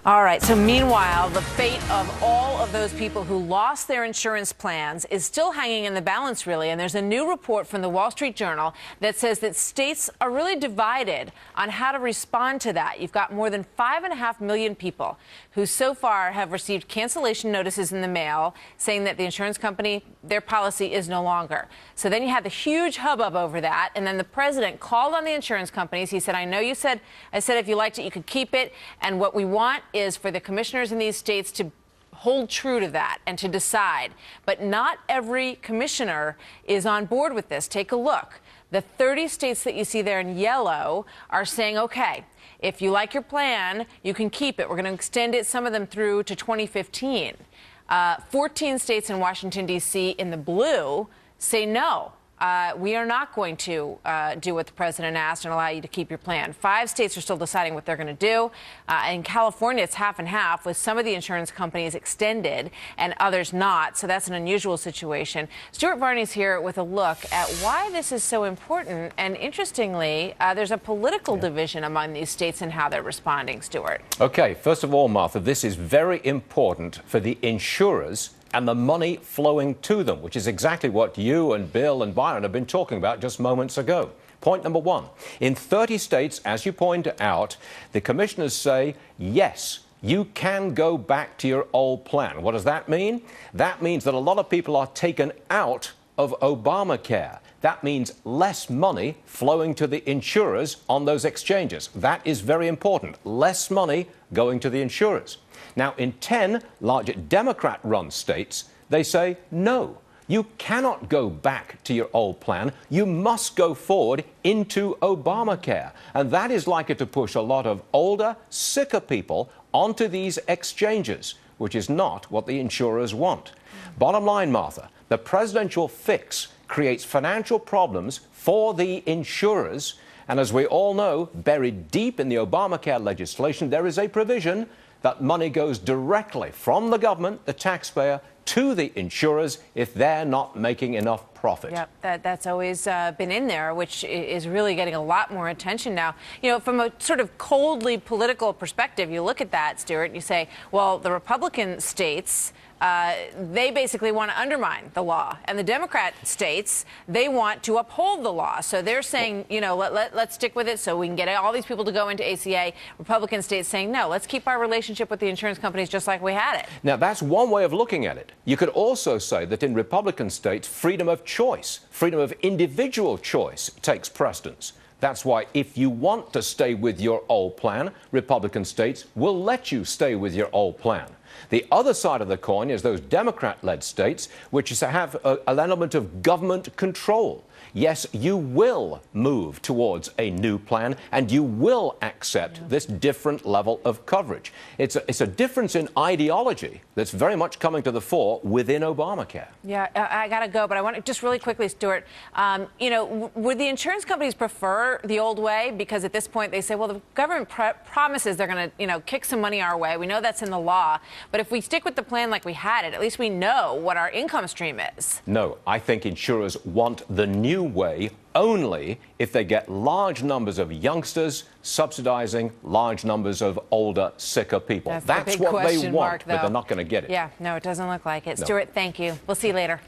All right, so meanwhile, the fate of all of those people who lost their insurance plans is still hanging in the balance, really. And there's a new report from the Wall Street Journal that says that states are really divided on how to respond to that. You've got more than 5.5 million people who so far have received cancellation notices in the mail saying that the insurance company, their policy is no longer. So then you had the huge hubbub over that. And then the president called on the insurance companies. He said, I know you said, if you liked it, you could keep it. And what we want is for the commissioners in these states to hold true to that and to decide. But not every commissioner is on board with this. Take a look. The 30 states that you see there in yellow are saying, okay, if you like your plan, you can keep it. We're going to extend it, some of them through to 2015. 14 states in Washington, D.C. in the blue say no. We are not going to do what the president asked and allow you to keep your plan. 5 states are still deciding what they're going to do. In California, it's half and half, with some of the insurance companies extended and others not. So that's an unusual situation. Stuart Varney's here with a look at why this is so important. And interestingly, there's a political division among these states and how they're responding, Stuart. Okay, first of all, Martha, this is very important for the insurers and the money flowing to them, which is exactly what you and Bill and Byron have been talking about just moments ago. Point number 1, in 30 states, as you point out, the commissioners say, yes, you can go back to your old plan. What does that mean? That means that a lot of people are taken out of Obamacare. That means less money flowing to the insurers on those exchanges. That is very important. Less money going to the insurers. Now, in 10 large Democrat-run states, they say, no, you cannot go back to your old plan. You must go forward into Obamacare. And that is likely to push a lot of older, sicker people onto these exchanges, which is not what the insurers want. Bottom line, Martha, the presidential fix creates financial problems for the insurers. And as we all know, buried deep in the Obamacare legislation, there is a provision that money goes directly from the government, the taxpayer, to the insurers if they're not making enough profit. Yep, that's always been in there, which is really getting a lot more attention now. You know, from a sort of coldly political perspective, you look at that, Stuart, and you say, well, the Republican states, they basically want to undermine the law. And the Democrat states, they want to uphold the law. So they're saying, you know, let's stick with it so we can get all these people to go into ACA. Republican states saying, no, let's keep our relationship with the insurance companies just like we had it. Now, that's one way of looking at it. You could also say that in Republican states, freedom of choice, freedom of individual choice takes precedence. That's why if you want to stay with your old plan, Republican states will let you stay with your old plan. The other side of the coin is those Democrat-led states which have an element of government control. Yes, you will move towards a new plan and you will accept this different level of coverage. It's a difference in ideology that's very much coming to the fore within Obamacare. Yeah, I got to go, but I want to just really quickly, Stuart, you know, would the insurance companies prefer the old way? Because at this point they say, well, the government promises they're going to, you know, kick some money our way. We know that's in the law. But if we stick with the plan like we had it, at least we know what our income stream is. No, I think insurers want the new way only if they get large numbers of youngsters subsidizing large numbers of older, sicker people. That's what they want, but they're not going to get it. Yeah, no, it doesn't look like it. No. Stuart, thank you. We'll see you later.